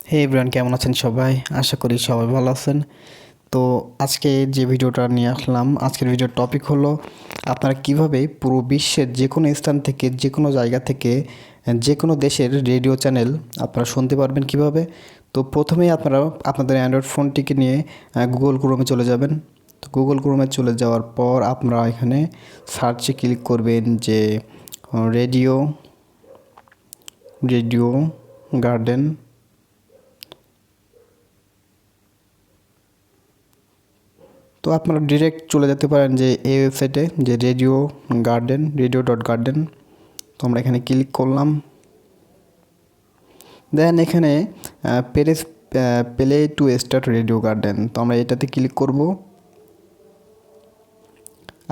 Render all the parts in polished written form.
হে everyone, কেমন আছেন সবাই? আশা করি সবাই ভালো আছেন। তো আজকে যে ভিডিওটা নিয়ে আসলাম, আজকের ভিডিওর টপিক হলো আপনারা কিভাবে পুরো বিশ্বের যে কোনো স্থান থেকে, যে কোনো জায়গা থেকে, যে কোনো দেশের রেডিও চ্যানেল আপনারা শুনতে পারবেন কিভাবে। তো প্রথমেই আপনারা আপনাদের অ্যান্ড্রয়েড ফোনটিকে নিয়ে গুগল ক্রোমে চলে যাবেন। তো গুগল ক্রোমে চলে যাওয়ার পর আপনারা এখানে সার্চে ক্লিক করবেন যে রেডিও রেডিও গার্ডেন। তো আপনারা ডিরেক্ট চলে যেতে পারেন যে এই ওয়েবসাইটে, যে রেডিও.গার্ডেন। তো আমরা এখানে ক্লিক করলাম। দেন এখানে press play to start radio garden, তো আমরা এটাতে ক্লিক করব।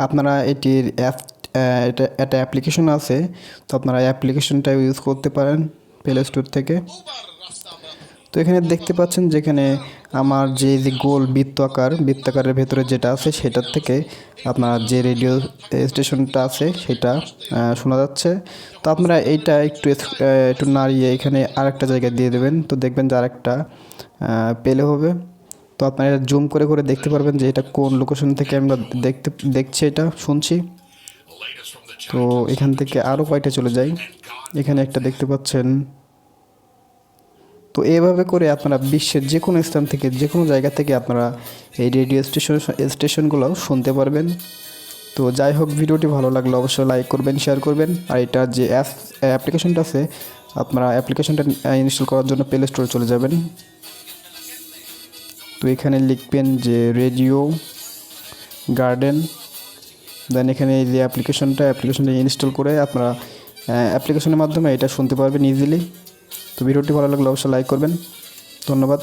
আপনারা এটির এটা অ্যাপ্লিকেশন আছে, তো আপনারা অ্যাপ্লিকেশনটা ইউজ করতে পারেন প্লে স্টোর থেকে। তো এখানে দেখতে পাচ্ছেন যেখানে আমার যে গোল বৃত্তাকারের ভেতরে যেটা আছে সেটার থেকে আপনার যে রেডিও স্টেশনটা আছে সেটা শোনা যাচ্ছে। তো আপনারা এইটা একটু নাড়িয়ে এখানে আরেকটা জায়গায় দিয়ে দেবেন, তো দেখবেন যে আরেকটা পেলে হবে। তো আপনারা জুম করে করে দেখতে পারবেন যে এটা কোন লোকেশন থেকে আমরা দেখছি, এটা শুনছি। তো এখান থেকে আরও কয়টা চলে যাই, এখানে একটা দেখতে পাচ্ছেন। তো এভাবে করে আপনারা বিশ্বের যে কোনো স্থান থেকে, যে কোনো জায়গা থেকে আপনারা এই রেডিও স্টেশনগুলো শুনতে পারবেন। তো যাই হোক, ভিডিওটি ভালো লাগলে অবশ্যই লাইক করবেন, শেয়ার করবেন। আর এটা যে অ্যাপ্লিকেশনটা আছে, আপনারা অ্যাপ্লিকেশনটা ইনস্টল করার জন্য প্লে স্টোরে চলে যাবেন। তো এখানে লিখবেন যে রেডিও গার্ডেন। দেন এখানে এই যে অ্যাপ্লিকেশনটা ইনস্টল করে আপনারা অ্যাপ্লিকেশনের মাধ্যমে এটা শুনতে পারবেন ইজিলি। তো ভিডিওটি ভালো লাগলে অবশ্যই লাইক করবেন। ধন্যবাদ।